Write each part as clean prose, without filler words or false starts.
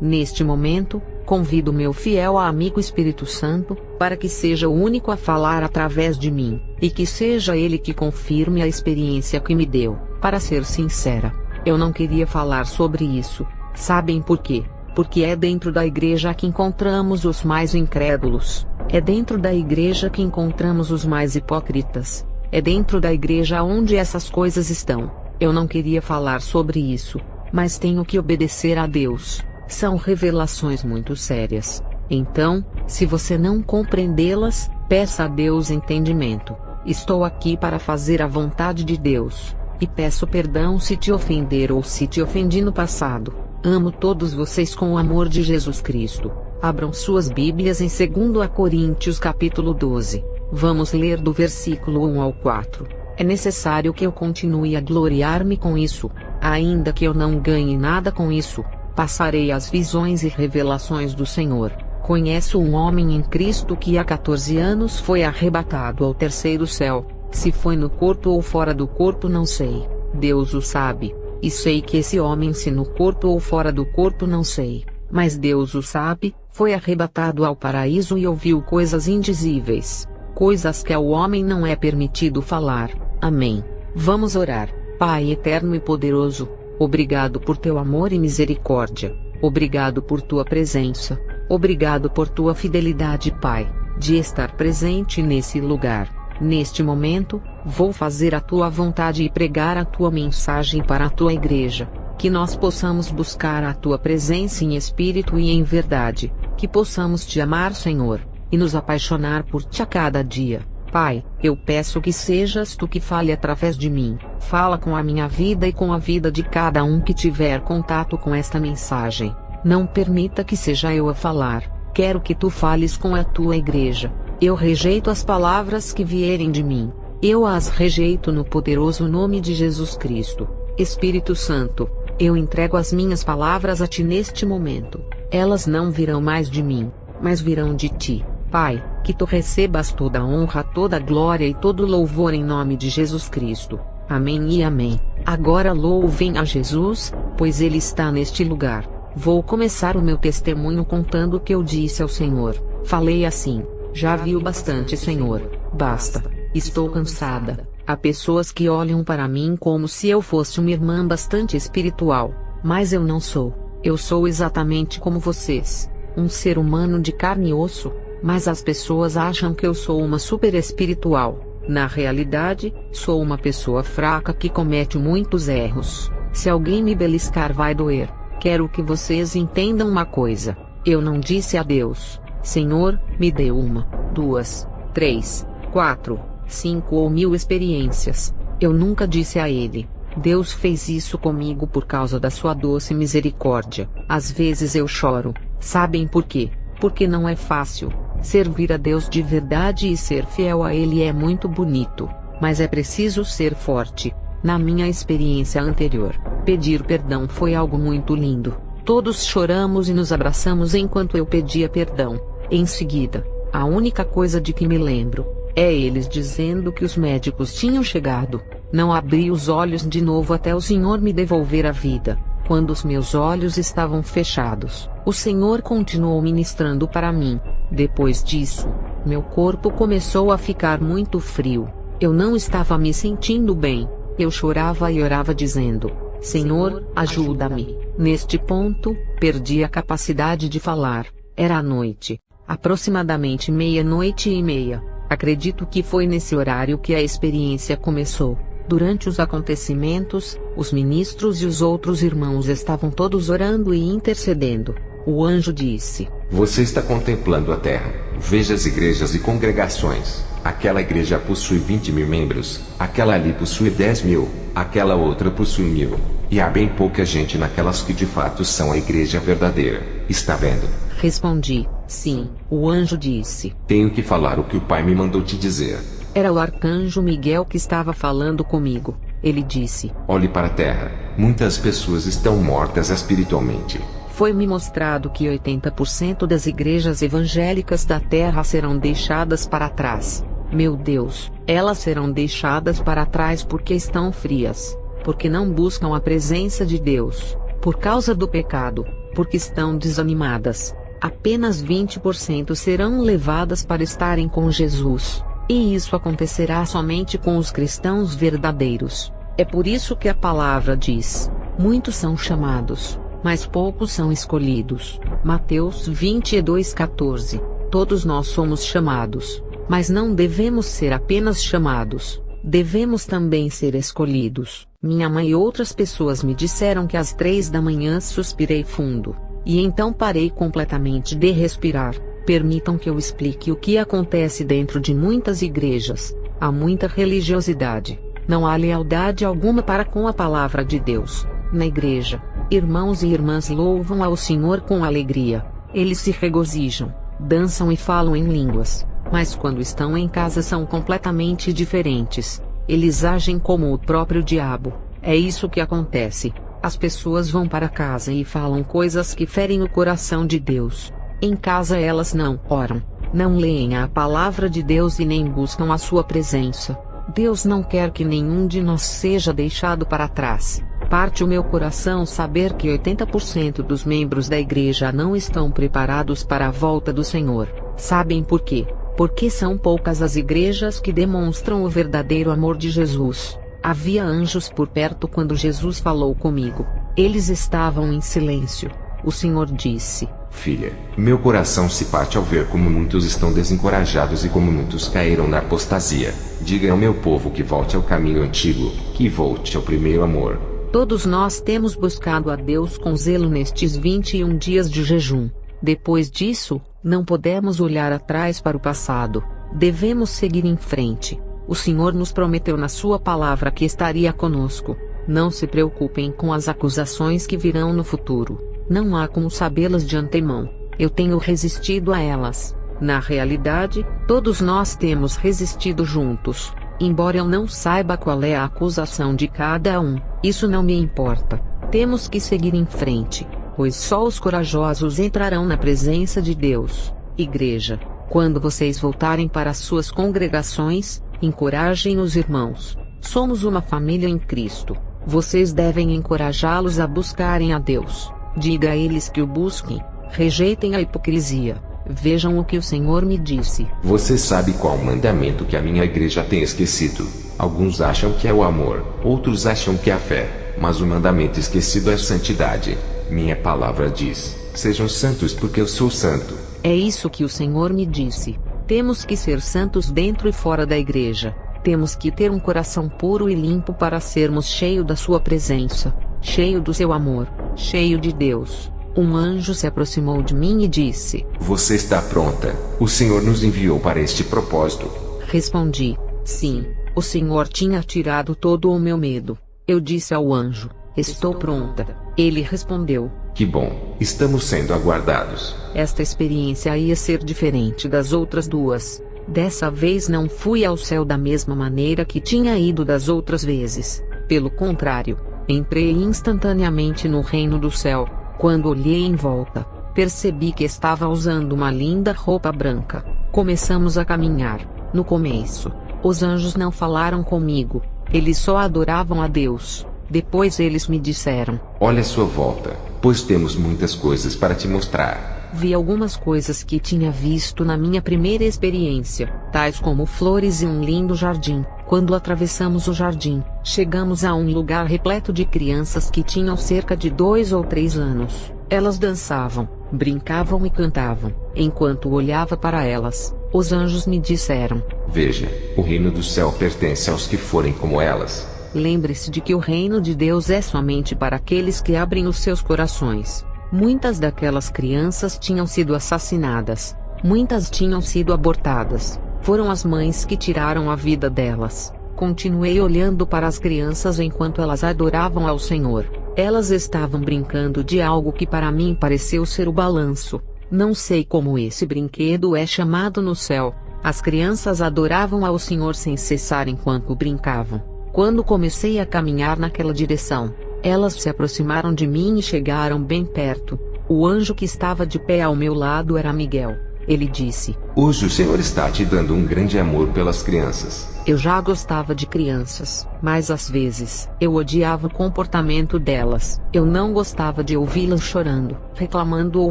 Neste momento, convido meu fiel amigo Espírito Santo, para que seja o único a falar através de mim, e que seja ele que confirme a experiência que me deu. Para ser sincera, eu não queria falar sobre isso. Sabem por quê? Porque é dentro da igreja que encontramos os mais incrédulos. É dentro da igreja que encontramos os mais hipócritas. É dentro da igreja onde essas coisas estão. Eu não queria falar sobre isso, mas tenho que obedecer a Deus. São revelações muito sérias. Então, se você não compreendê-las, peça a Deus entendimento. Estou aqui para fazer a vontade de Deus. E peço perdão se te ofender ou se te ofendi no passado. Amo todos vocês com o amor de Jesus Cristo. Abram suas Bíblias em 2 Coríntios capítulo 12. Vamos ler do versículo 1 ao 4. É necessário que eu continue a gloriar-me com isso. Ainda que eu não ganhe nada com isso, passarei as visões e revelações do Senhor. Conheço um homem em Cristo que há 14 anos foi arrebatado ao terceiro céu. Se foi no corpo ou fora do corpo não sei. Deus o sabe. E sei que esse homem, se no corpo ou fora do corpo não sei, mas Deus o sabe, foi arrebatado ao paraíso e ouviu coisas indizíveis, coisas que ao homem não é permitido falar. Amém. Vamos orar. Pai eterno e poderoso, obrigado por teu amor e misericórdia. Obrigado por tua presença. Obrigado por tua fidelidade, Pai, de estar presente nesse lugar. Neste momento, vou fazer a tua vontade e pregar a tua mensagem para a tua igreja. Que nós possamos buscar a tua presença em espírito e em verdade. Que possamos te amar, Senhor, e nos apaixonar por ti a cada dia. Pai, eu peço que sejas tu que fale através de mim. Fala com a minha vida e com a vida de cada um que tiver contato com esta mensagem. Não permita que seja eu a falar. Quero que tu fales com a tua igreja. Eu rejeito as palavras que vierem de mim. Eu as rejeito no poderoso nome de Jesus Cristo. Espírito Santo, eu entrego as minhas palavras a ti neste momento. Elas não virão mais de mim, mas virão de ti. Pai, que tu recebas toda a honra, toda a glória e todo o louvor em nome de Jesus Cristo. Amém e amém. Agora louvem a Jesus, pois ele está neste lugar. Vou começar o meu testemunho contando o que eu disse ao Senhor. Falei assim: já viu bastante, Senhor, basta. Estou cansada. Há pessoas que olham para mim como se eu fosse uma irmã bastante espiritual, mas eu não sou. Eu sou exatamente como vocês, um ser humano de carne e osso, mas as pessoas acham que eu sou uma super espiritual. Na realidade, sou uma pessoa fraca que comete muitos erros. Se alguém me beliscar vai doer. Quero que vocês entendam uma coisa. Eu não disse a Deus: Senhor, me dê 1, 2, 3, 4, 5 ou 1000 experiências. Eu nunca disse a Ele: Deus fez isso comigo por causa da sua doce misericórdia. Às vezes eu choro. Sabem por quê? Porque não é fácil. Servir a Deus de verdade e ser fiel a Ele é muito bonito, mas é preciso ser forte. Na minha experiência anterior, pedir perdão foi algo muito lindo. Todos choramos e nos abraçamos enquanto eu pedia perdão. Em seguida, a única coisa de que me lembro é eles dizendo que os médicos tinham chegado. Não abri os olhos de novo até o Senhor me devolver a vida. Quando os meus olhos estavam fechados, o Senhor continuou ministrando para mim. Depois disso, meu corpo começou a ficar muito frio. Eu não estava me sentindo bem. Eu chorava e orava dizendo: Senhor, ajuda-me. Neste ponto, perdi a capacidade de falar. Era a noite, aproximadamente 00:30. Acredito que foi nesse horário que a experiência começou. Durante os acontecimentos, os ministros e os outros irmãos estavam todos orando e intercedendo. O anjo disse: Você está contemplando a terra. Veja as igrejas e congregações. Aquela igreja possui 20.000 membros, aquela ali possui 10.000, aquela outra possui 1.000. E há bem pouca gente naquelas que de fato são a igreja verdadeira. Está vendo? Respondi: sim. O anjo disse: Tenho que falar o que o Pai me mandou te dizer. Era o arcanjo Miguel que estava falando comigo. Ele disse: Olhe para a terra. Muitas pessoas estão mortas espiritualmente. Foi-me mostrado que 80% das igrejas evangélicas da terra serão deixadas para trás. Meu Deus, elas serão deixadas para trás porque estão frias, porque não buscam a presença de Deus, por causa do pecado. porque estão desanimadas. Apenas 20% serão levadas para estarem com Jesus. E isso acontecerá somente com os cristãos verdadeiros. É por isso que a palavra diz: muitos são chamados, mas poucos são escolhidos. Mateus 22:14. Todos nós somos chamados, mas não devemos ser apenas chamados, devemos também ser escolhidos. Minha mãe e outras pessoas me disseram que às 3 da manhã suspirei fundo, e então parei completamente de respirar. Permitam que eu explique o que acontece dentro de muitas igrejas. Há muita religiosidade, não há lealdade alguma para com a palavra de Deus. Na igreja, irmãos e irmãs louvam ao Senhor com alegria, eles se regozijam, dançam e falam em línguas, mas quando estão em casa são completamente diferentes. Eles agem como o próprio diabo. É isso que acontece. As pessoas vão para casa e falam coisas que ferem o coração de Deus. Em casa elas não oram, não leem a palavra de Deus e nem buscam a sua presença. Deus não quer que nenhum de nós seja deixado para trás. Parte o meu coração saber que 80% dos membros da igreja não estão preparados para a volta do Senhor. Sabem por quê? Porque são poucas as igrejas que demonstram o verdadeiro amor de Jesus. Havia anjos por perto quando Jesus falou comigo. Eles estavam em silêncio. O Senhor disse: Filha, meu coração se parte ao ver como muitos estão desencorajados e como muitos caíram na apostasia. Diga ao meu povo que volte ao caminho antigo, que volte ao primeiro amor. Todos nós temos buscado a Deus com zelo nestes 21 dias de jejum. Depois disso, não podemos olhar atrás para o passado. Devemos seguir em frente. O Senhor nos prometeu na sua palavra que estaria conosco. Não se preocupem com as acusações que virão no futuro. Não há como sabê-las de antemão. Eu tenho resistido a elas. Na realidade, todos nós temos resistido juntos. Embora eu não saiba qual é a acusação de cada um, isso não me importa. Temos que seguir em frente, pois só os corajosos entrarão na presença de Deus. Igreja, quando vocês voltarem para as suas congregações, encorajem os irmãos. Somos uma família em Cristo. Vocês devem encorajá-los a buscarem a Deus. Diga a eles que o busquem. Rejeitem a hipocrisia. Vejam o que o Senhor me disse. Você sabe qual mandamento que a minha igreja tem esquecido? Alguns acham que é o amor, outros acham que é a fé, mas o mandamento esquecido é a santidade. Minha palavra diz: sejam santos porque eu sou santo. É isso que o Senhor me disse. Temos que ser santos dentro e fora da igreja. Temos que ter um coração puro e limpo para sermos cheios da sua presença, cheio do seu amor, cheio de Deus. Um anjo se aproximou de mim e disse: Você está pronta? O Senhor nos enviou para este propósito. Respondi: sim. O Senhor tinha tirado todo o meu medo. Eu disse ao anjo: estou pronta. Ele respondeu: que bom, estamos sendo aguardados. Esta experiência ia ser diferente das outras duas. Dessa vez não fui ao céu da mesma maneira que tinha ido das outras vezes. Pelo contrário, entrei instantaneamente no reino do céu. Quando olhei em volta, percebi que estava usando uma linda roupa branca. Começamos a caminhar. No começo, os anjos não falaram comigo. Eles só adoravam a Deus. Depois eles me disseram: olha à sua volta, pois temos muitas coisas para te mostrar. Vi algumas coisas que tinha visto na minha primeira experiência, tais como flores e um lindo jardim. Quando atravessamos o jardim, chegamos a um lugar repleto de crianças que tinham cerca de 2 ou 3 anos. Elas dançavam, brincavam e cantavam. Enquanto olhava para elas, os anjos me disseram: veja, o reino do céu pertence aos que forem como elas. Lembre-se de que o reino de Deus é somente para aqueles que abrem os seus corações. Muitas daquelas crianças tinham sido assassinadas. Muitas tinham sido abortadas. Foram as mães que tiraram a vida delas. Continuei olhando para as crianças enquanto elas adoravam ao Senhor. Elas estavam brincando de algo que para mim pareceu ser o balanço. Não sei como esse brinquedo é chamado no céu. As crianças adoravam ao Senhor sem cessar enquanto brincavam. Quando comecei a caminhar naquela direção, elas se aproximaram de mim e chegaram bem perto. O anjo que estava de pé ao meu lado era Miguel. Ele disse: Hoje o Senhor está te dando um grande amor pelas crianças. Eu já gostava de crianças, mas às vezes, eu odiava o comportamento delas. Eu não gostava de ouvi-las chorando, reclamando ou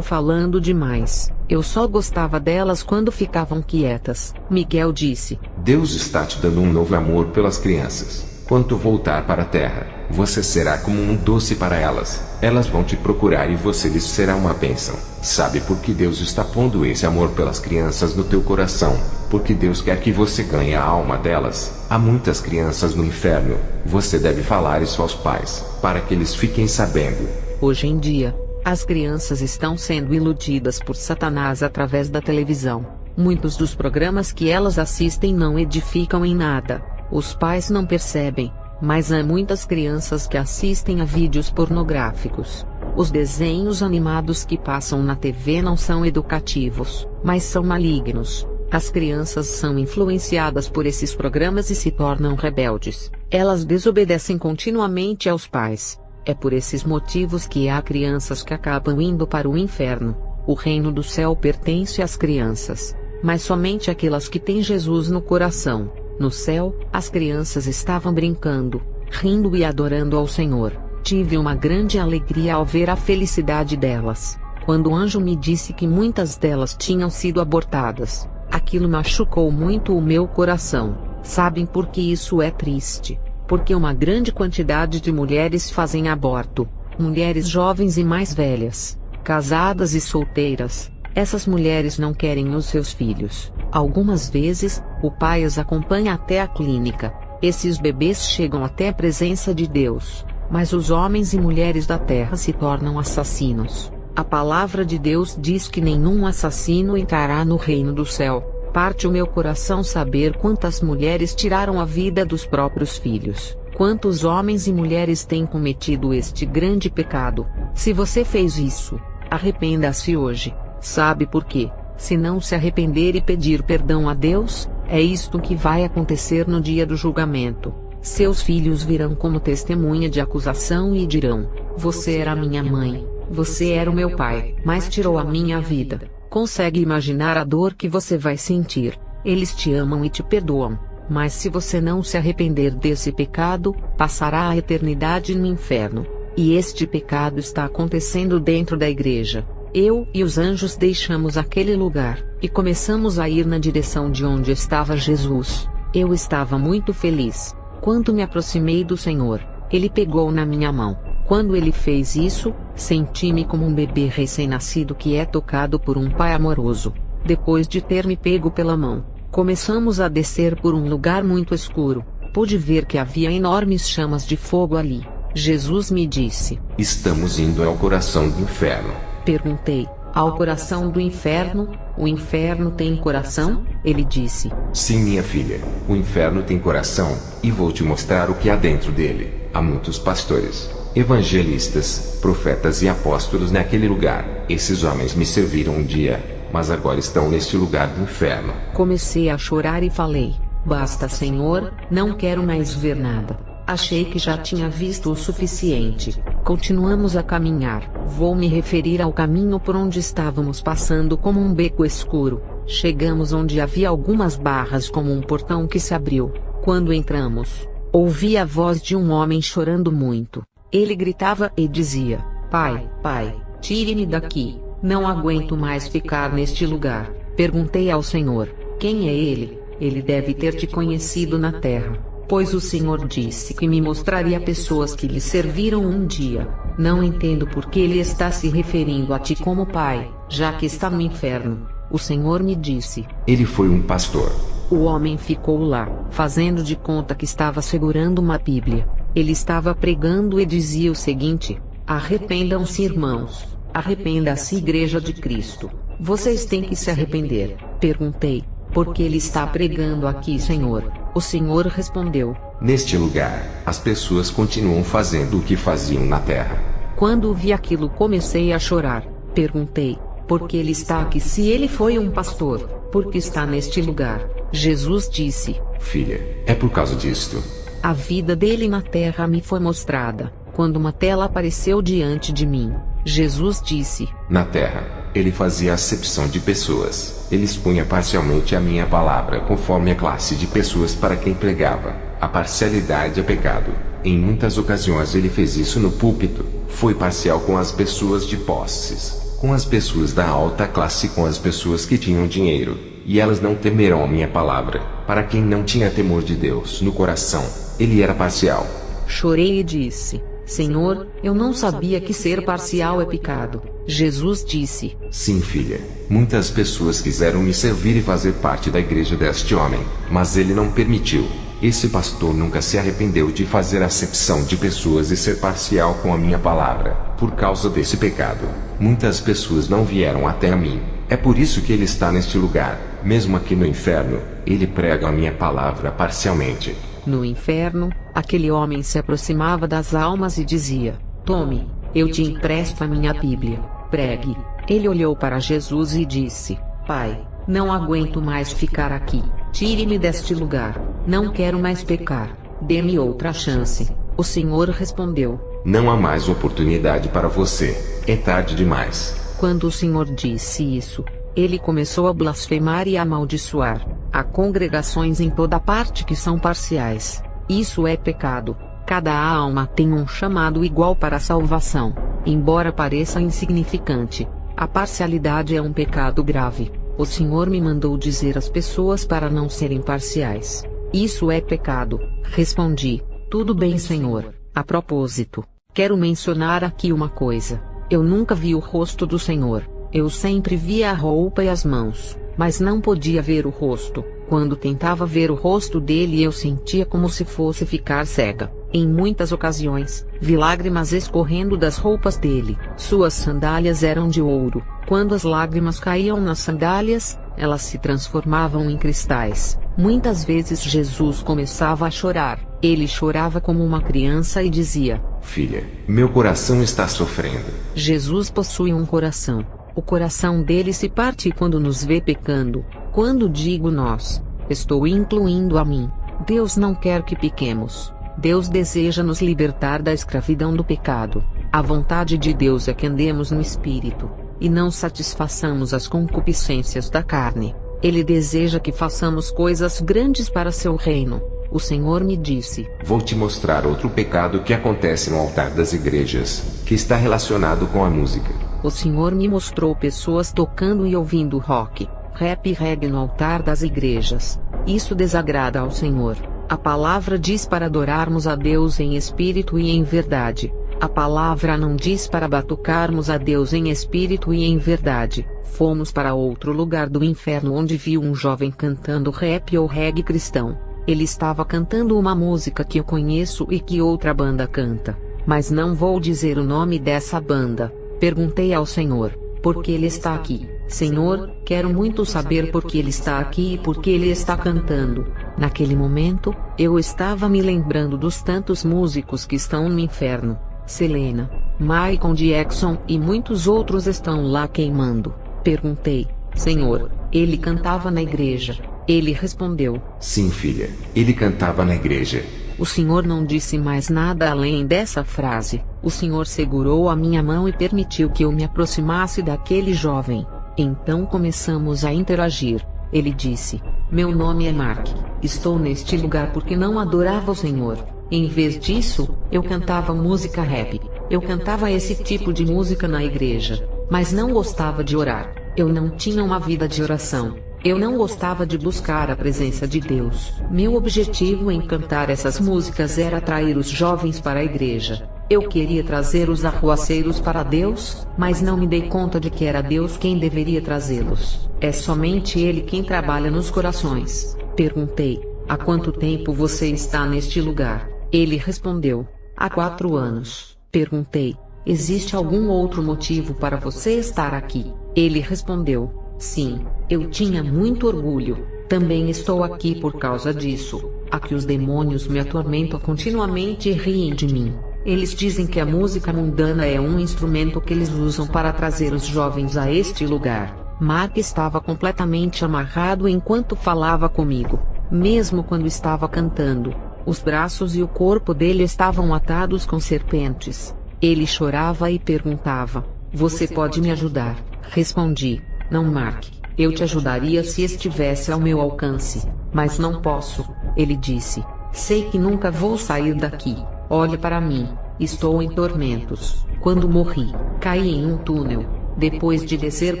falando demais. Eu só gostava delas quando ficavam quietas. Miguel disse: Deus está te dando um novo amor pelas crianças. Quando voltar para a terra, você será como um doce para elas. Elas vão te procurar e você lhes será uma bênção. Sabe por que Deus está pondo esse amor pelas crianças no teu coração? Porque Deus quer que você ganhe a alma delas. Há muitas crianças no inferno. Você deve falar isso aos pais, para que eles fiquem sabendo. Hoje em dia, as crianças estão sendo iludidas por Satanás através da televisão. Muitos dos programas que elas assistem não edificam em nada. Os pais não percebem, mas há muitas crianças que assistem a vídeos pornográficos. Os desenhos animados que passam na TV não são educativos, mas são malignos. As crianças são influenciadas por esses programas e se tornam rebeldes. Elas desobedecem continuamente aos pais. É por esses motivos que há crianças que acabam indo para o inferno. O reino do céu pertence às crianças, mas somente aquelas que têm Jesus no coração. No céu, as crianças estavam brincando, rindo e adorando ao Senhor. Tive uma grande alegria ao ver a felicidade delas. Quando o anjo me disse que muitas delas tinham sido abortadas, aquilo machucou muito o meu coração. Sabem por que isso é triste? Porque uma grande quantidade de mulheres fazem aborto. Mulheres jovens e mais velhas, casadas e solteiras. Essas mulheres não querem os seus filhos. Algumas vezes, o pai as acompanha até a clínica. Esses bebês chegam até a presença de Deus, mas os homens e mulheres da terra se tornam assassinos. A palavra de Deus diz que nenhum assassino entrará no reino do céu. Parte o meu coração saber quantas mulheres tiraram a vida dos próprios filhos. Quantos homens e mulheres têm cometido este grande pecado. Se você fez isso, arrependa-se hoje. Sabe por quê? Se não se arrepender e pedir perdão a Deus, é isto que vai acontecer no dia do julgamento. Seus filhos virão como testemunha de acusação e dirão: Você era minha mãe, você era o meu pai, mas tirou a minha vida. Consegue imaginar a dor que você vai sentir? Eles te amam e te perdoam, mas se você não se arrepender desse pecado, passará a eternidade no inferno. E este pecado está acontecendo dentro da igreja. Eu e os anjos deixamos aquele lugar, e começamos a ir na direção de onde estava Jesus. Eu estava muito feliz. Quando me aproximei do Senhor, Ele pegou na minha mão. Quando Ele fez isso, senti-me como um bebê recém-nascido que é tocado por um pai amoroso. Depois de ter me pego pela mão, começamos a descer por um lugar muito escuro. Pude ver que havia enormes chamas de fogo ali. Jesus me disse: Estamos indo ao coração do inferno. Perguntei: Ao coração do inferno? O inferno tem coração? Ele disse: Sim, minha filha, o inferno tem coração, e vou te mostrar o que há dentro dele. Há muitos pastores, evangelistas, profetas e apóstolos naquele lugar. Esses homens me serviram um dia, mas agora estão neste lugar do inferno. Comecei a chorar e falei: Basta, Senhor, não quero mais ver nada. Achei que já tinha visto o suficiente. Continuamos a caminhar. Vou me referir ao caminho por onde estávamos passando como um beco escuro. Chegamos onde havia algumas barras como um portão que se abriu. Quando entramos, ouvi a voz de um homem chorando muito. Ele gritava e dizia: Pai, pai, tire-me daqui. Não aguento mais ficar neste lugar. Perguntei ao Senhor: Quem é ele? Ele deve ter te conhecido na terra, pois o Senhor disse que me mostraria pessoas que lhe serviram um dia. Não entendo por que ele está se referindo a ti como pai, já que está no inferno. O Senhor me disse: Ele foi um pastor. O homem ficou lá, fazendo de conta que estava segurando uma Bíblia. Ele estava pregando e dizia o seguinte: Arrependam-se, irmãos. Arrependa-se, Igreja de Cristo. Vocês têm que se arrepender. Perguntei: Por que ele está pregando aqui, Senhor? O Senhor respondeu: Neste lugar, as pessoas continuam fazendo o que faziam na terra. Quando vi aquilo, comecei a chorar. Perguntei: Por que ele está aqui se ele foi um pastor? Por que está neste lugar? Jesus disse: Filha, é por causa disto. A vida dele na terra me foi mostrada, quando uma tela apareceu diante de mim. Jesus disse: Na terra, Ele fazia acepção de pessoas. Ele expunha parcialmente a minha palavra conforme a classe de pessoas para quem pregava. A parcialidade é pecado. Em muitas ocasiões ele fez isso no púlpito. Foi parcial com as pessoas de posses, com as pessoas da alta classe e com as pessoas que tinham dinheiro. E elas não temerão a minha palavra. Para quem não tinha temor de Deus no coração, ele era parcial. Chorei e disse: Senhor, eu não sabia que ser parcial é pecado. Jesus disse: Sim, filha. Muitas pessoas quiseram me servir e fazer parte da igreja deste homem, mas ele não permitiu. Esse pastor nunca se arrependeu de fazer acepção de pessoas e ser parcial com a minha palavra. Por causa desse pecado, muitas pessoas não vieram até a mim. É por isso que ele está neste lugar. Mesmo aqui no inferno, ele prega a minha palavra parcialmente. No inferno, aquele homem se aproximava das almas e dizia: Tome, eu te empresto a minha Bíblia, pregue. Ele olhou para Jesus e disse: Pai, não aguento mais ficar aqui. Tire-me deste lugar. Não quero mais pecar. Dê-me outra chance. O Senhor respondeu: Não há mais oportunidade para você. É tarde demais. Quando o Senhor disse isso, ele começou a blasfemar e a amaldiçoar. Há congregações em toda parte que são parciais. Isso é pecado. Cada alma tem um chamado igual para a salvação. Embora pareça insignificante, a parcialidade é um pecado grave. O Senhor me mandou dizer às pessoas para não serem parciais. Isso é pecado. Respondi: Tudo bem, Senhor. A propósito, quero mencionar aqui uma coisa. Eu nunca vi o rosto do Senhor. Eu sempre via a roupa e as mãos, mas não podia ver o rosto. Quando tentava ver o rosto dele, eu sentia como se fosse ficar cega. Em muitas ocasiões, vi lágrimas escorrendo das roupas dele. Suas sandálias eram de ouro. Quando as lágrimas caíam nas sandálias, elas se transformavam em cristais. Muitas vezes Jesus começava a chorar. Ele chorava como uma criança e dizia: Filha, meu coração está sofrendo. Jesus possui um coração. O coração dele se parte quando nos vê pecando. Quando digo nós, estou incluindo a mim. Deus não quer que pequemos. Deus deseja nos libertar da escravidão do pecado. A vontade de Deus é que andemos no Espírito, e não satisfaçamos as concupiscências da carne. Ele deseja que façamos coisas grandes para seu reino. O Senhor me disse: Vou te mostrar outro pecado que acontece no altar das igrejas, que está relacionado com a música. O Senhor me mostrou pessoas tocando e ouvindo rock, rap e reggae no altar das igrejas. Isso desagrada ao Senhor. A palavra diz para adorarmos a Deus em espírito e em verdade. A palavra não diz para batucarmos a Deus em espírito e em verdade. Fomos para outro lugar do inferno onde vi um jovem cantando rap ou reggae cristão. Ele estava cantando uma música que eu conheço e que outra banda canta, mas não vou dizer o nome dessa banda. Perguntei ao Senhor: por que ele está aqui? Senhor, quero muito saber por que ele está aqui e por que ele está cantando. Naquele momento, eu estava me lembrando dos tantos músicos que estão no inferno. Selena, Michael Jackson e muitos outros estão lá queimando. Perguntei: Senhor, ele cantava na igreja? Ele respondeu: Sim, filha, ele cantava na igreja. O Senhor não disse mais nada além dessa frase. O Senhor segurou a minha mão e permitiu que eu me aproximasse daquele jovem. Então começamos a interagir. Ele disse: Meu nome é Mark. Estou neste lugar porque não adorava o Senhor. Em vez disso, eu cantava música rap. Eu cantava esse tipo de música na igreja, mas não gostava de orar. Eu não tinha uma vida de oração. Eu não gostava de buscar a presença de Deus. Meu objetivo em cantar essas músicas era atrair os jovens para a igreja. Eu queria trazer os arruaceiros para Deus, mas não me dei conta de que era Deus quem deveria trazê-los. É somente Ele quem trabalha nos corações. Perguntei: há quanto tempo você está neste lugar? Ele respondeu: há 4 anos. Perguntei: existe algum outro motivo para você estar aqui? Ele respondeu: sim, eu tinha muito orgulho. Também estou aqui por causa disso. Aqui os demônios me atormentam continuamente e riem de mim. Eles dizem que a música mundana é um instrumento que eles usam para trazer os jovens a este lugar. Mark estava completamente amarrado enquanto falava comigo. Mesmo quando estava cantando, os braços e o corpo dele estavam atados com serpentes. Ele chorava e perguntava: você pode me ajudar? Respondi: não, Mark, eu te ajudaria se estivesse ao meu alcance, mas não posso. Ele disse: sei que nunca vou sair daqui. Olhe para mim, estou em tormentos. Quando morri, caí em um túnel. Depois de descer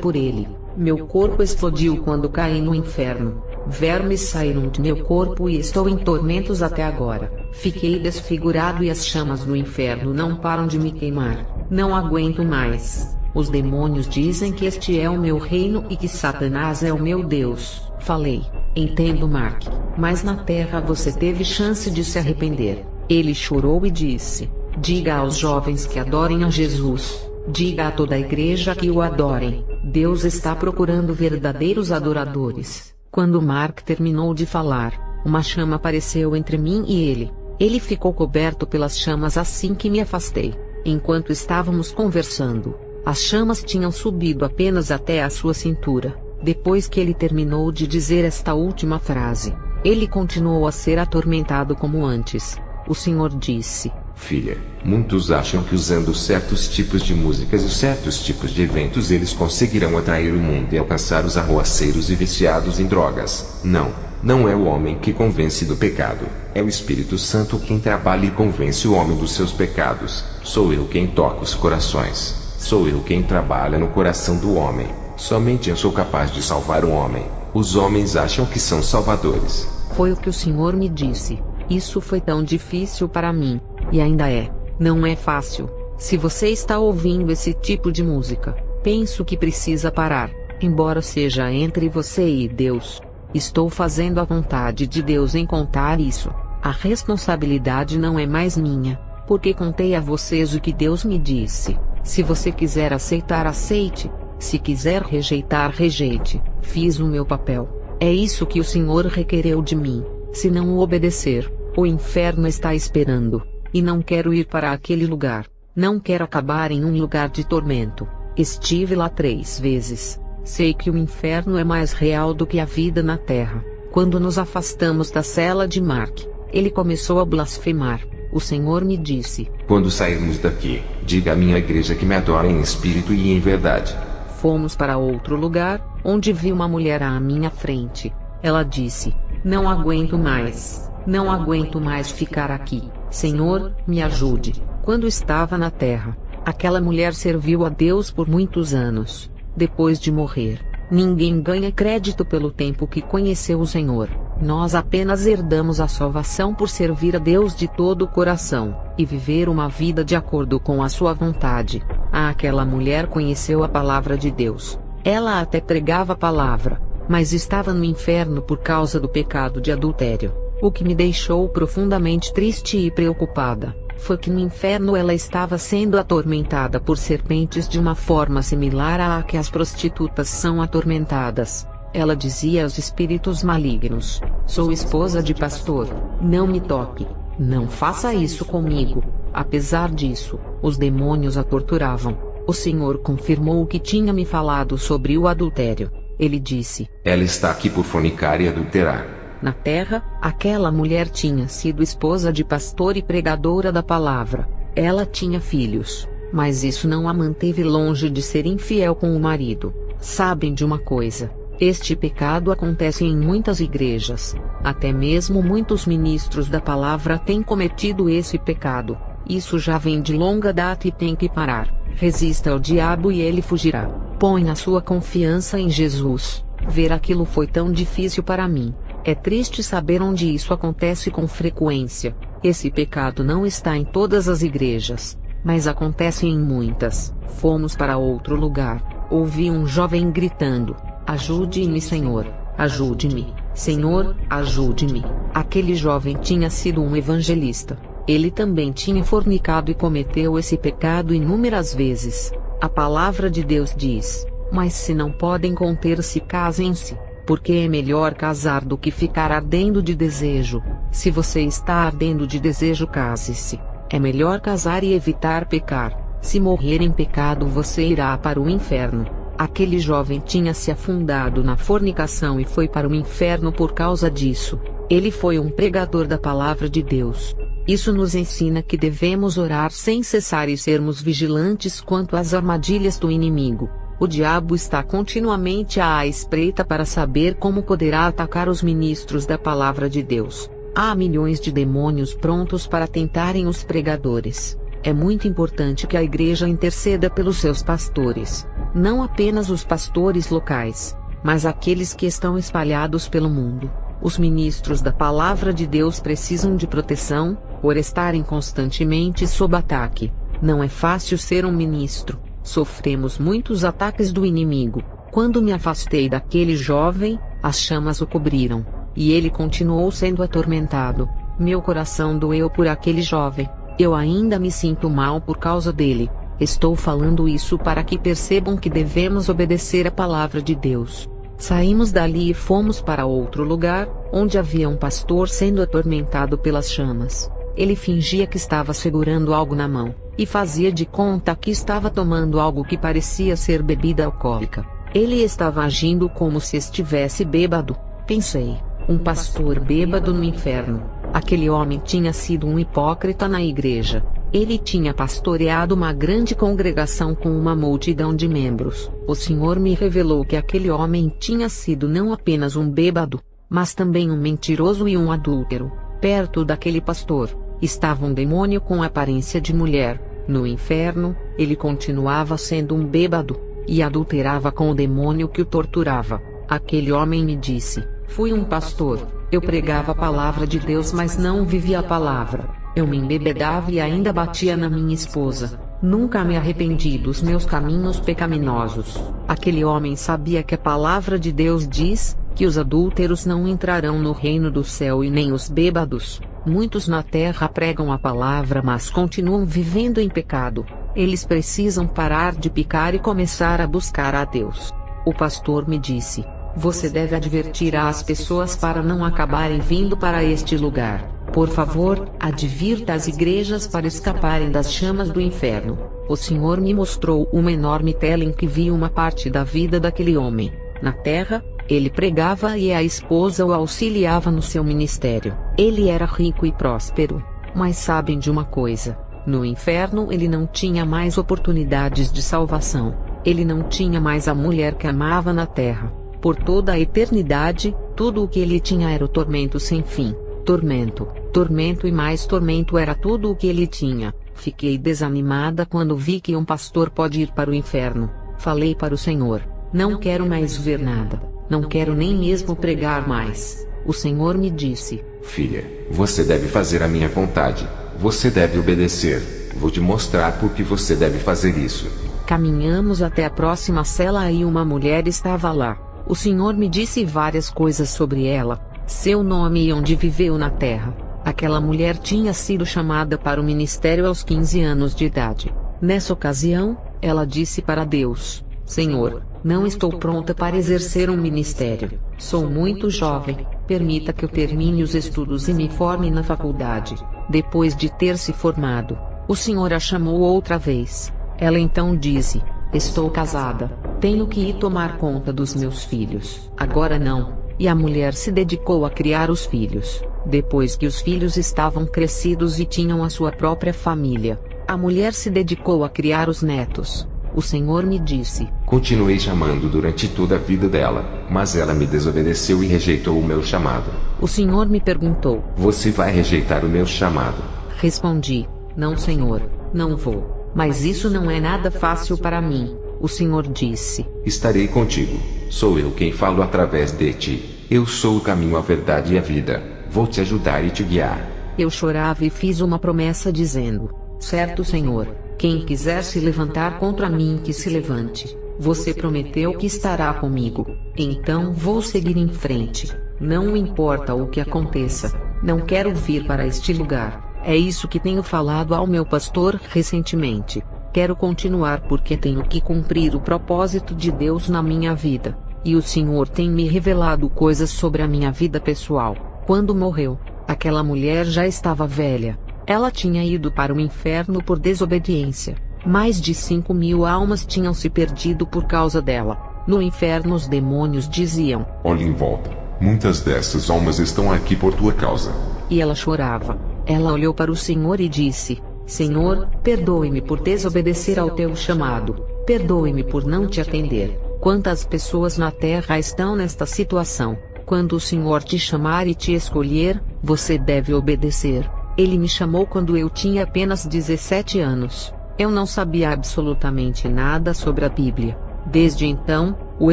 por ele, meu corpo explodiu quando caí no inferno. Vermes saíram de meu corpo e estou em tormentos até agora. Fiquei desfigurado e as chamas do inferno não param de me queimar. Não aguento mais. Os demônios dizem que este é o meu reino e que Satanás é o meu Deus. Falei: entendo, Mark, mas na terra você teve chance de se arrepender. Ele chorou e disse: diga aos jovens que adorem a Jesus. Diga a toda a igreja que o adorem. Deus está procurando verdadeiros adoradores. Quando Mark terminou de falar, uma chama apareceu entre mim e ele. Ele ficou coberto pelas chamas assim que me afastei. Enquanto estávamos conversando, as chamas tinham subido apenas até a sua cintura. Depois que ele terminou de dizer esta última frase, ele continuou a ser atormentado como antes. O Senhor disse: filha, muitos acham que usando certos tipos de músicas e certos tipos de eventos eles conseguirão atrair o mundo e alcançar os arruaceiros e viciados em drogas. Não é o homem que convence do pecado, é o Espírito Santo quem trabalha e convence o homem dos seus pecados. Sou eu quem toca os corações. Sou eu quem trabalha no coração do homem. Somente eu sou capaz de salvar o homem. Os homens acham que são salvadores. Foi o que o Senhor me disse. Isso foi tão difícil para mim. E ainda é. Não é fácil. Se você está ouvindo esse tipo de música, penso que precisa parar. Embora seja entre você e Deus, estou fazendo a vontade de Deus em contar isso. A responsabilidade não é mais minha, porque contei a vocês o que Deus me disse. Se você quiser aceitar, aceite. Se quiser rejeitar, rejeite. Fiz o meu papel. É isso que o Senhor requereu de mim. Se não o obedecer, o inferno está esperando. E não quero ir para aquele lugar. Não quero acabar em um lugar de tormento. Estive lá 3 vezes. Sei que o inferno é mais real do que a vida na terra. Quando nos afastamos da cela de Mark, ele começou a blasfemar. O Senhor me disse: quando sairmos daqui, diga à minha igreja que me adora em espírito e em verdade. Fomos para outro lugar, onde vi uma mulher à minha frente. Ela disse: não aguento mais. Não aguento mais ficar aqui. Senhor, me ajude. Quando estava na terra, aquela mulher serviu a Deus por muitos anos. Depois de morrer, ninguém ganha crédito pelo tempo que conheceu o Senhor. Nós apenas herdamos a salvação por servir a Deus de todo o coração, e viver uma vida de acordo com a sua vontade. Aquela mulher conheceu a palavra de Deus. Ela até pregava a palavra, mas estava no inferno por causa do pecado de adultério. O que me deixou profundamente triste e preocupada foi que no inferno ela estava sendo atormentada por serpentes de uma forma similar à que as prostitutas são atormentadas. Ela dizia aos espíritos malignos: sou esposa de pastor, não me toque, não faça isso comigo. Apesar disso, os demônios a torturavam. O Senhor confirmou o que tinha me falado sobre o adultério. Ele disse: ela está aqui por fornicar e adulterar. Na terra, aquela mulher tinha sido esposa de pastor e pregadora da palavra. Ela tinha filhos, mas isso não a manteve longe de ser infiel com o marido. Sabem de uma coisa? Este pecado acontece em muitas igrejas. Até mesmo muitos ministros da palavra têm cometido esse pecado. Isso já vem de longa data e tem que parar. Resista ao diabo e ele fugirá. Põe a sua confiança em Jesus. Ver aquilo foi tão difícil para mim. É triste saber onde isso acontece com frequência. Esse pecado não está em todas as igrejas, mas acontece em muitas. Fomos para outro lugar. Ouvi um jovem gritando: ajude-me, Senhor, ajude-me, Senhor, ajude-me. Aquele jovem tinha sido um evangelista. Ele também tinha fornicado e cometeu esse pecado inúmeras vezes. A palavra de Deus diz: mas se não podem conter-se, casem-se. Porque é melhor casar do que ficar ardendo de desejo. Se você está ardendo de desejo, case-se. É melhor casar e evitar pecar. Se morrer em pecado, você irá para o inferno. Aquele jovem tinha se afundado na fornicação e foi para o inferno por causa disso. Ele foi um pregador da palavra de Deus. Isso nos ensina que devemos orar sem cessar e sermos vigilantes quanto às armadilhas do inimigo. O diabo está continuamente à espreita para saber como poderá atacar os ministros da palavra de Deus. Há milhões de demônios prontos para tentarem os pregadores. É muito importante que a igreja interceda pelos seus pastores. Não apenas os pastores locais, mas aqueles que estão espalhados pelo mundo. Os ministros da palavra de Deus precisam de proteção, por estarem constantemente sob ataque. Não é fácil ser um ministro. Sofremos muitos ataques do inimigo. Quando me afastei daquele jovem, as chamas o cobriram, e ele continuou sendo atormentado. Meu coração doeu por aquele jovem. Eu ainda me sinto mal por causa dele. Estou falando isso para que percebam que devemos obedecer a palavra de Deus. Saímos dali e fomos para outro lugar, onde havia um pastor sendo atormentado pelas chamas. Ele fingia que estava segurando algo na mão, e fazia de conta que estava tomando algo que parecia ser bebida alcoólica. Ele estava agindo como se estivesse bêbado. Pensei, um pastor bêbado no inferno. Aquele homem tinha sido um hipócrita na igreja. Ele tinha pastoreado uma grande congregação com uma multidão de membros. O Senhor me revelou que aquele homem tinha sido não apenas um bêbado, mas também um mentiroso e um adúltero. Perto daquele pastor estava um demônio com aparência de mulher. No inferno, ele continuava sendo um bêbado, e adulterava com o demônio que o torturava. Aquele homem me disse: fui um pastor, eu pregava a palavra de Deus, mas não vivia a palavra. Eu me embebedava e ainda batia na minha esposa. Nunca me arrependi dos meus caminhos pecaminosos. Aquele homem sabia que a palavra de Deus diz que os adúlteros não entrarão no reino do céu e nem os bêbados. Muitos na terra pregam a palavra, mas continuam vivendo em pecado. Eles precisam parar de pecar e começar a buscar a Deus. O pastor me disse: você deve advertir as pessoas para não acabarem vindo para este lugar. Por favor, advirta as igrejas para escaparem das chamas do inferno. O Senhor me mostrou uma enorme tela em que vi uma parte da vida daquele homem. Na terra, ele pregava e a esposa o auxiliava no seu ministério. Ele era rico e próspero. Mas sabem de uma coisa? No inferno ele não tinha mais oportunidades de salvação. Ele não tinha mais a mulher que amava na terra. Por toda a eternidade, tudo o que ele tinha era o tormento sem fim. Tormento, tormento e mais tormento era tudo o que ele tinha. Fiquei desanimada quando vi que um pastor pode ir para o inferno. Falei para o Senhor: não quero mais ver nada. Não quero nem mesmo pregar mais. O Senhor me disse: filha, você deve fazer a minha vontade. Você deve obedecer. Vou te mostrar por que você deve fazer isso. Caminhamos até a próxima cela e uma mulher estava lá. O Senhor me disse várias coisas sobre ela, seu nome e onde viveu na terra. Aquela mulher tinha sido chamada para o ministério aos 15 anos de idade. Nessa ocasião, ela disse para Deus: Senhor, não estou pronta para exercer um ministério. Sou muito jovem, permita que eu termine os estudos e me forme na faculdade. Depois de ter se formado, o Senhor a chamou outra vez. Ela então disse: estou casada, tenho que ir tomar conta dos meus filhos. Agora não. E a mulher se dedicou a criar os filhos. Depois que os filhos estavam crescidos e tinham a sua própria família, a mulher se dedicou a criar os netos. O Senhor me disse: continuei chamando durante toda a vida dela, mas ela me desobedeceu e rejeitou o meu chamado. O Senhor me perguntou: você vai rejeitar o meu chamado? Respondi: não, Senhor, não vou. Mas isso não é nada fácil para mim. O Senhor disse: estarei contigo. Sou eu quem falo através de ti. Eu sou o caminho, a verdade e a vida. Vou te ajudar e te guiar. Eu chorava e fiz uma promessa dizendo: certo, Senhor, quem quiser se levantar contra mim, que se levante. Você prometeu que estará comigo. Então vou seguir em frente. Não importa o que aconteça. Não quero vir para este lugar. É isso que tenho falado ao meu pastor recentemente. Quero continuar porque tenho que cumprir o propósito de Deus na minha vida. E o Senhor tem me revelado coisas sobre a minha vida pessoal. Quando morreu, aquela mulher já estava velha. Ela tinha ido para o inferno por desobediência. Mais de 5.000 almas tinham se perdido por causa dela. No inferno os demônios diziam: olhe em volta. Muitas dessas almas estão aqui por tua causa. E ela chorava. Ela olhou para o Senhor e disse: Senhor, perdoe-me por desobedecer ao teu chamado. Perdoe-me por não te atender. Quantas pessoas na terra estão nesta situação? Quando o Senhor te chamar e te escolher, você deve obedecer. Ele me chamou quando eu tinha apenas 17 anos. Eu não sabia absolutamente nada sobre a Bíblia. Desde então, o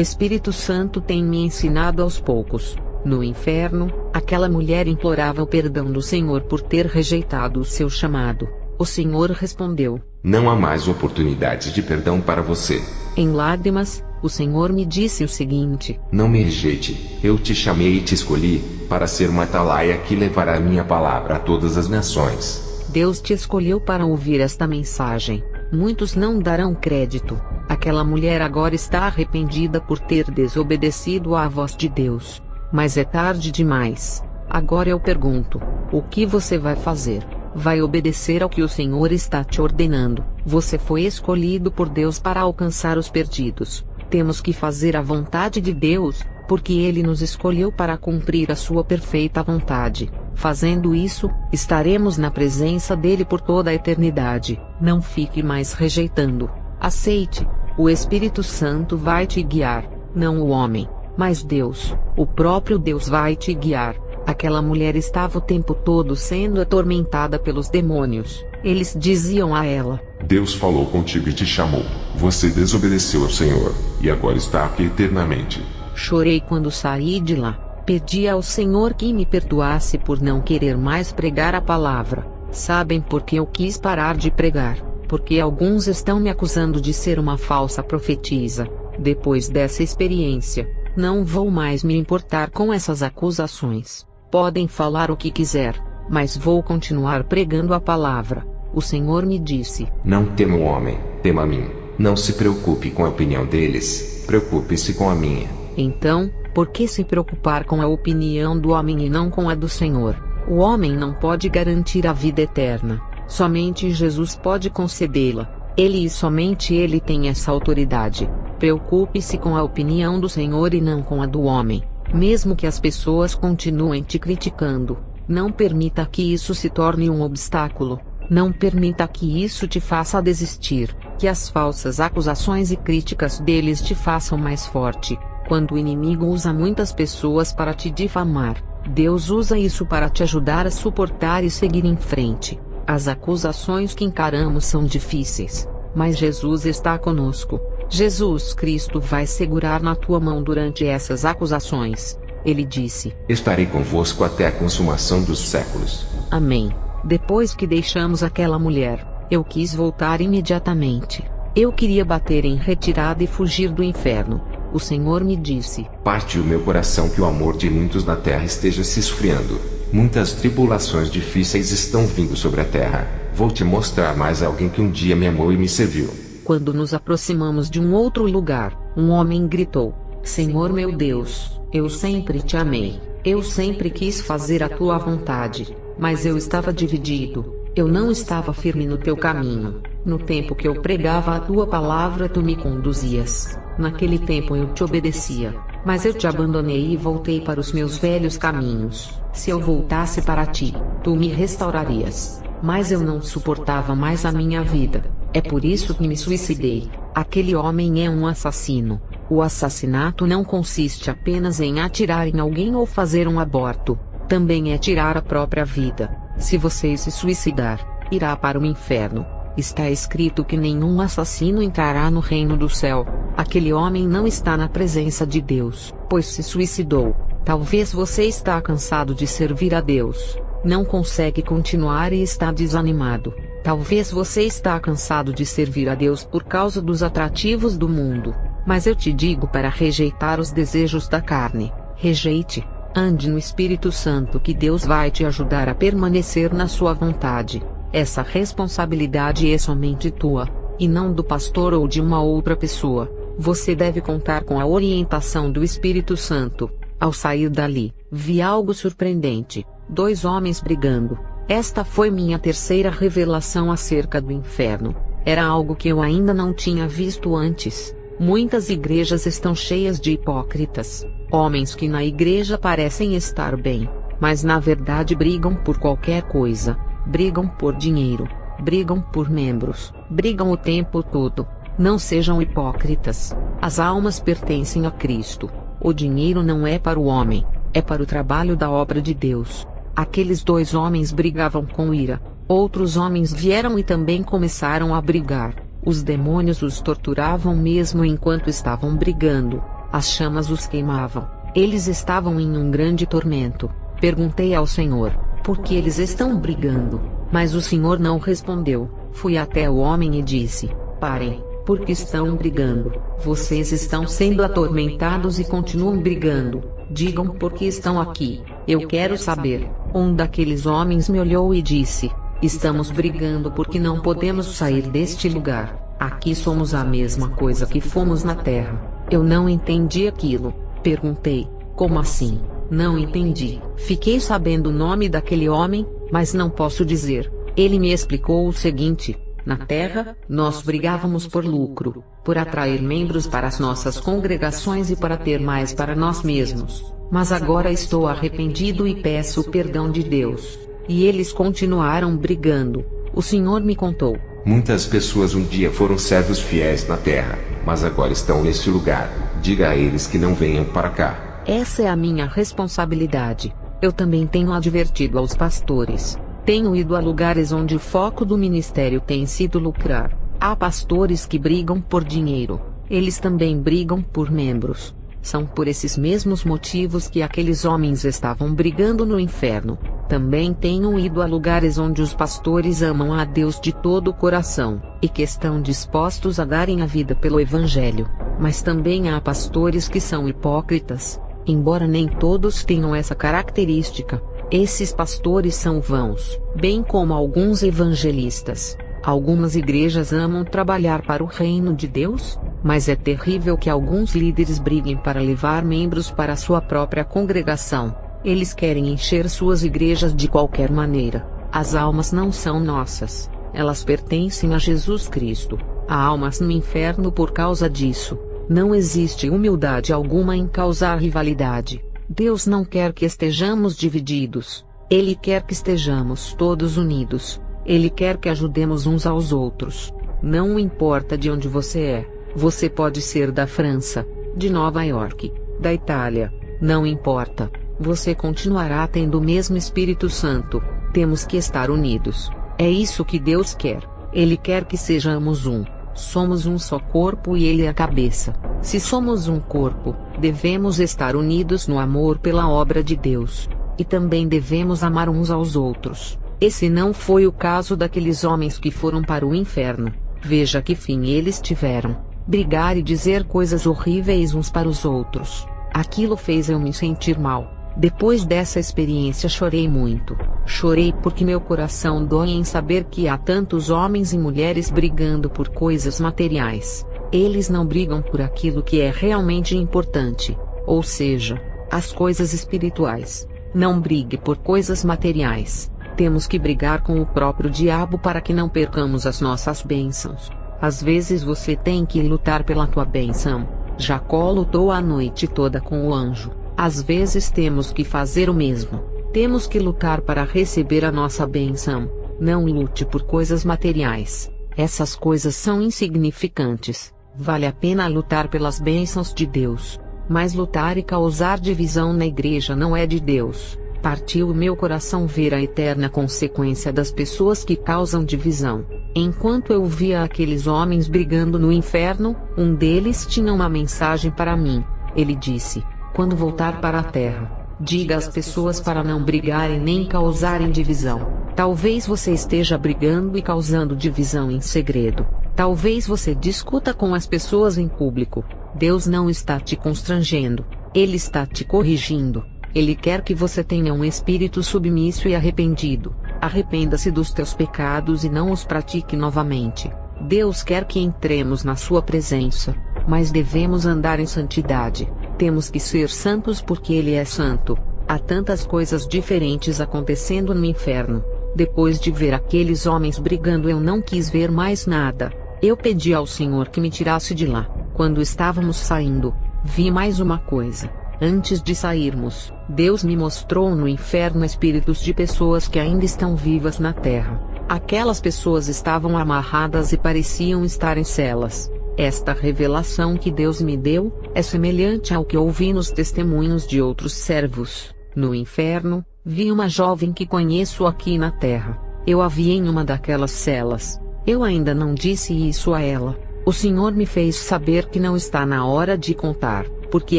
Espírito Santo tem me ensinado aos poucos. No inferno, aquela mulher implorava o perdão do Senhor por ter rejeitado o seu chamado. O Senhor respondeu: não há mais oportunidade de perdão para você. Em lágrimas, o Senhor me disse o seguinte: não me rejeite, eu te chamei e te escolhi, para ser uma atalaia que levará a minha palavra a todas as nações. Deus te escolheu para ouvir esta mensagem. Muitos não darão crédito. Aquela mulher agora está arrependida por ter desobedecido à voz de Deus. Mas é tarde demais. Agora eu pergunto: o que você vai fazer? Vai obedecer ao que o Senhor está te ordenando? Você foi escolhido por Deus para alcançar os perdidos. Temos que fazer a vontade de Deus, porque Ele nos escolheu para cumprir a sua perfeita vontade. Fazendo isso, estaremos na presença dele por toda a eternidade. Não fique mais rejeitando. Aceite. O Espírito Santo vai te guiar, não o homem, mas Deus. O próprio Deus vai te guiar. Aquela mulher estava o tempo todo sendo atormentada pelos demônios. Eles diziam a ela: Deus falou contigo e te chamou. Você desobedeceu ao Senhor, e agora está aqui eternamente. Chorei quando saí de lá. Pedi ao Senhor que me perdoasse por não querer mais pregar a palavra. Sabem por que eu quis parar de pregar? Porque alguns estão me acusando de ser uma falsa profetisa. Depois dessa experiência, não vou mais me importar com essas acusações. Podem falar o que quiser, mas vou continuar pregando a palavra. O Senhor me disse: não tema o homem, tema a mim. Não se preocupe com a opinião deles, preocupe-se com a minha. Então, por que se preocupar com a opinião do homem e não com a do Senhor? O homem não pode garantir a vida eterna. Somente Jesus pode concedê-la. Ele e somente Ele tem essa autoridade. Preocupe-se com a opinião do Senhor e não com a do homem. Mesmo que as pessoas continuem te criticando, não permita que isso se torne um obstáculo. Não permita que isso te faça desistir, que as falsas acusações e críticas deles te façam mais forte. Quando o inimigo usa muitas pessoas para te difamar, Deus usa isso para te ajudar a suportar e seguir em frente. As acusações que encaramos são difíceis, mas Jesus está conosco. Jesus Cristo vai segurar na tua mão durante essas acusações. Ele disse: estarei convosco até a consumação dos séculos. Amém. Depois que deixamos aquela mulher, eu quis voltar imediatamente. Eu queria bater em retirada e fugir do inferno. O Senhor me disse: parte o meu coração que o amor de muitos na terra esteja se esfriando. Muitas tribulações difíceis estão vindo sobre a terra. Vou te mostrar mais alguém que um dia me amou e me serviu. Quando nos aproximamos de um outro lugar, um homem gritou: Senhor meu Deus, eu sempre te amei. Eu sempre quis fazer a tua vontade, mas eu estava dividido. Eu não estava firme no teu caminho. No tempo que eu pregava a tua palavra, tu me conduzias. Naquele tempo eu te obedecia, mas eu te abandonei e voltei para os meus velhos caminhos. Se eu voltasse para ti, tu me restaurarias. Mas eu não suportava mais a minha vida. É por isso que me suicidei. Aquele homem é um assassino. O assassinato não consiste apenas em atirar em alguém ou fazer um aborto. Também é tirar a própria vida. Se você se suicidar, irá para o inferno. Está escrito que nenhum assassino entrará no reino do céu. Aquele homem não está na presença de Deus, pois se suicidou. Talvez você está cansado de servir a Deus. Não consegue continuar e está desanimado. Talvez você está cansado de servir a Deus por causa dos atrativos do mundo. Mas eu te digo para rejeitar os desejos da carne. Rejeite. Ande no Espírito Santo que Deus vai te ajudar a permanecer na sua vontade. Essa responsabilidade é somente tua, e não do pastor ou de uma outra pessoa. Você deve contar com a orientação do Espírito Santo. Ao sair dali, vi algo surpreendente: 2 homens brigando. Esta foi minha terceira revelação acerca do inferno. Era algo que eu ainda não tinha visto antes. Muitas igrejas estão cheias de hipócritas. Homens que na igreja parecem estar bem, mas na verdade brigam por qualquer coisa. Brigam por dinheiro. Brigam por membros. Brigam o tempo todo. Não sejam hipócritas. As almas pertencem a Cristo. O dinheiro não é para o homem, é para o trabalho da obra de Deus. Aqueles 2 homens brigavam com ira. Outros homens vieram e também começaram a brigar. Os demônios os torturavam mesmo enquanto estavam brigando. As chamas os queimavam. Eles estavam em um grande tormento. Perguntei ao Senhor, por que eles estão brigando? Mas o Senhor não respondeu. Fui até o homem e disse, parem, porque estão brigando. Vocês estão sendo atormentados e continuam brigando. Digam por que estão aqui. Eu quero saber. Um daqueles homens me olhou e disse, estamos brigando porque não podemos sair deste lugar. Aqui somos a mesma coisa que fomos na terra. Eu não entendi aquilo. Perguntei, como assim? Não entendi. Fiquei sabendo o nome daquele homem, mas não posso dizer. Ele me explicou o seguinte: na terra, nós brigávamos por lucro, por atrair membros para as nossas congregações e para ter mais para nós mesmos. Mas agora estou arrependido e peço o perdão de Deus. E eles continuaram brigando. O Senhor me contou. Muitas pessoas um dia foram servos fiéis na terra, mas agora estão neste lugar. Diga a eles que não venham para cá. Essa é a minha responsabilidade. Eu também tenho advertido aos pastores. Tenho ido a lugares onde o foco do ministério tem sido lucrar. Há pastores que brigam por dinheiro. Eles também brigam por membros. São por esses mesmos motivos que aqueles homens estavam brigando no inferno. Também tenho ido a lugares onde os pastores amam a Deus de todo o coração, e que estão dispostos a darem a vida pelo Evangelho. Mas também há pastores que são hipócritas. Embora nem todos tenham essa característica, esses pastores são vãos, bem como alguns evangelistas. Algumas igrejas amam trabalhar para o reino de Deus, mas é terrível que alguns líderes briguem para levar membros para a sua própria congregação. Eles querem encher suas igrejas de qualquer maneira. As almas não são nossas, elas pertencem a Jesus Cristo. Há almas no inferno por causa disso. Não existe humildade alguma em causar rivalidade. Deus não quer que estejamos divididos. Ele quer que estejamos todos unidos. Ele quer que ajudemos uns aos outros. Não importa de onde você é. Você pode ser da França, de Nova York, da Itália. Não importa. Você continuará tendo o mesmo Espírito Santo. Temos que estar unidos. É isso que Deus quer. Ele quer que sejamos um. Somos um só corpo e Ele é a cabeça. Se somos um corpo, devemos estar unidos no amor pela obra de Deus. E também devemos amar uns aos outros. Esse não foi o caso daqueles homens que foram para o inferno. Veja que fim eles tiveram. Brigar e dizer coisas horríveis uns para os outros. Aquilo fez eu me sentir mal. Depois dessa experiência chorei muito. Chorei porque meu coração dói em saber que há tantos homens e mulheres brigando por coisas materiais. Eles não brigam por aquilo que é realmente importante, ou seja, as coisas espirituais. Não brigue por coisas materiais. Temos que brigar com o próprio diabo para que não percamos as nossas bênçãos. Às vezes você tem que lutar pela tua bênção. Jacó lutou a noite toda com o anjo. Às vezes temos que fazer o mesmo. Temos que lutar para receber a nossa bênção. Não lute por coisas materiais. Essas coisas são insignificantes. Vale a pena lutar pelas bênçãos de Deus. Mas lutar e causar divisão na igreja não é de Deus. Partiu o meu coração ver a eterna consequência das pessoas que causam divisão. Enquanto eu via aqueles homens brigando no inferno, um deles tinha uma mensagem para mim. Ele disse: quando voltar para a terra, diga às pessoas para não brigarem nem causarem divisão. Talvez você esteja brigando e causando divisão em segredo. Talvez você discuta com as pessoas em público. Deus não está te constrangendo. Ele está te corrigindo. Ele quer que você tenha um espírito submisso e arrependido. Arrependa-se dos teus pecados e não os pratique novamente. Deus quer que entremos na sua presença, mas devemos andar em santidade. Temos que ser santos porque Ele é santo. Há tantas coisas diferentes acontecendo no inferno. Depois de ver aqueles homens brigando, eu não quis ver mais nada. Eu pedi ao Senhor que me tirasse de lá. Quando estávamos saindo, vi mais uma coisa. Antes de sairmos, Deus me mostrou no inferno espíritos de pessoas que ainda estão vivas na terra. Aquelas pessoas estavam amarradas e pareciam estar em celas. Esta revelação que Deus me deu, é semelhante ao que ouvi nos testemunhos de outros servos. No inferno, vi uma jovem que conheço aqui na terra. Eu a vi em uma daquelas celas. Eu ainda não disse isso a ela. O Senhor me fez saber que não está na hora de contar, porque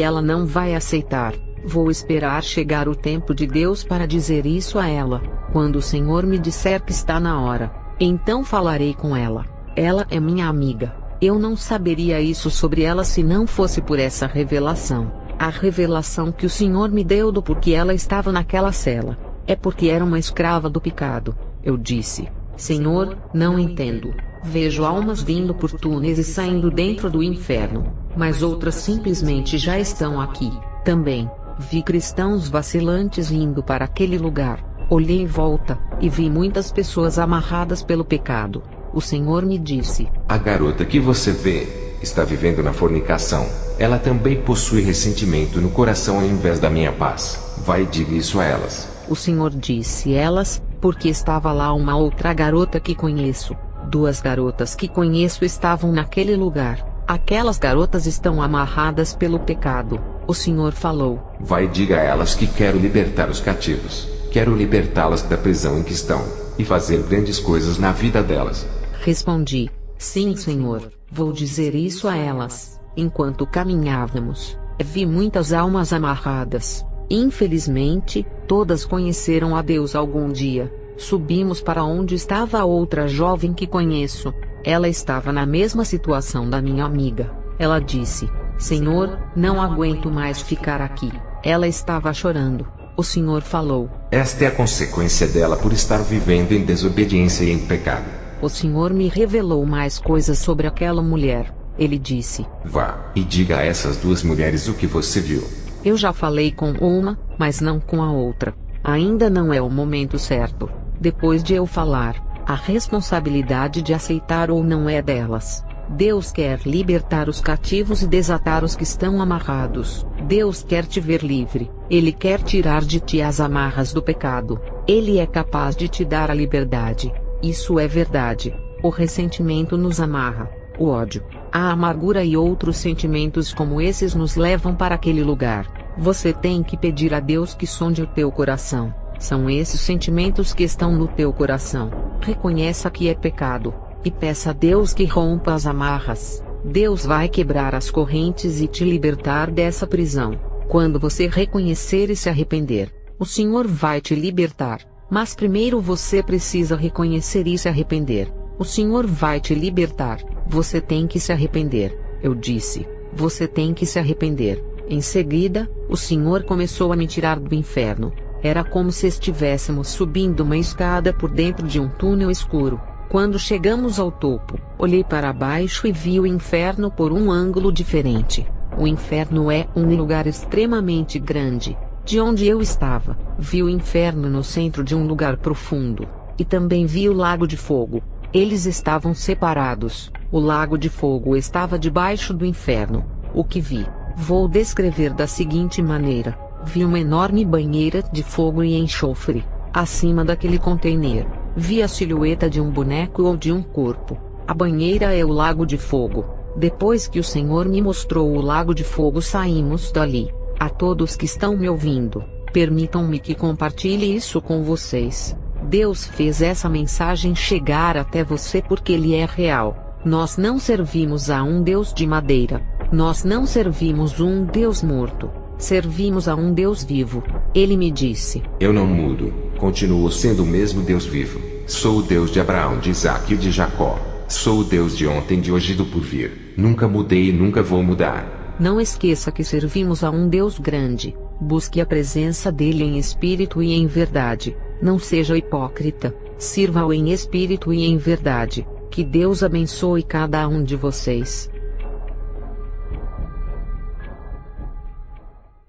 ela não vai aceitar. Vou esperar chegar o tempo de Deus para dizer isso a ela. Quando o Senhor me disser que está na hora, então falarei com ela. Ela é minha amiga. Eu não saberia isso sobre ela se não fosse por essa revelação. A revelação que o Senhor me deu do porquê ela estava naquela cela. É porque era uma escrava do pecado. Eu disse: Senhor, não entendo. Vejo almas vindo por túneis e saindo dentro do inferno, mas outras simplesmente já estão aqui. Também vi cristãos vacilantes indo para aquele lugar. Olhei em volta, e vi muitas pessoas amarradas pelo pecado. O Senhor me disse: a garota que você vê, está vivendo na fornicação. Ela também possui ressentimento no coração ao invés da minha paz. Vai e diga isso a elas. O Senhor disse elas, porque estava lá uma outra garota que conheço. 2 garotas que conheço estavam naquele lugar. Aquelas garotas estão amarradas pelo pecado. O Senhor falou: vai e diga a elas que quero libertar os cativos. Quero libertá-las da prisão em que estão, e fazer grandes coisas na vida delas. Respondi: sim, Senhor, vou dizer isso a elas. Enquanto caminhávamos, vi muitas almas amarradas. Infelizmente, todas conheceram a Deus algum dia. Subimos para onde estava a outra jovem que conheço. Ela estava na mesma situação da minha amiga. Ela disse: Senhor, não aguento mais ficar aqui. Ela estava chorando. O Senhor falou: esta é a consequência dela por estar vivendo em desobediência e em pecado. O Senhor me revelou mais coisas sobre aquela mulher. Ele disse: vá, e diga a essas 2 mulheres o que você viu. Eu já falei com uma, mas não com a outra. Ainda não é o momento certo. Depois de eu falar, a responsabilidade de aceitar ou não é delas. Deus quer libertar os cativos e desatar os que estão amarrados. Deus quer te ver livre. Ele quer tirar de ti as amarras do pecado. Ele é capaz de te dar a liberdade. Isso é verdade. O ressentimento nos amarra. O ódio, a amargura e outros sentimentos como esses nos levam para aquele lugar. Você tem que pedir a Deus que sonde o teu coração. São esses sentimentos que estão no teu coração. Reconheça que é pecado, e peça a Deus que rompa as amarras. Deus vai quebrar as correntes e te libertar dessa prisão. Quando você reconhecer e se arrepender, o Senhor vai te libertar. Mas primeiro você precisa reconhecer e se arrepender. O Senhor vai te libertar. Você tem que se arrepender. Eu disse: você tem que se arrepender. Em seguida, o Senhor começou a me tirar do inferno. Era como se estivéssemos subindo uma escada por dentro de um túnel escuro. Quando chegamos ao topo, olhei para baixo e vi o inferno por um ângulo diferente. O inferno é um lugar extremamente grande. De onde eu estava, vi o inferno no centro de um lugar profundo. E também vi o lago de fogo. Eles estavam separados. O lago de fogo estava debaixo do inferno. O que vi, vou descrever da seguinte maneira: vi uma enorme banheira de fogo e enxofre. Acima daquele container, vi a silhueta de um boneco ou de um corpo. A banheira é o lago de fogo. Depois que o Senhor me mostrou o lago de fogo, saímos dali. A todos que estão me ouvindo, permitam-me que compartilhe isso com vocês. Deus fez essa mensagem chegar até você porque Ele é real. Nós não servimos a um Deus de madeira. Nós não servimos um Deus morto. Servimos a um Deus vivo. Ele me disse: eu não mudo. Continuo sendo o mesmo Deus vivo. Sou o Deus de Abraão, de Isaque e de Jacó. Sou o Deus de ontem, de hoje e do porvir. Nunca mudei e nunca vou mudar. Não esqueça que servimos a um Deus grande. Busque a presença dele em espírito e em verdade. Não seja hipócrita. Sirva-o em espírito e em verdade. Que Deus abençoe cada um de vocês.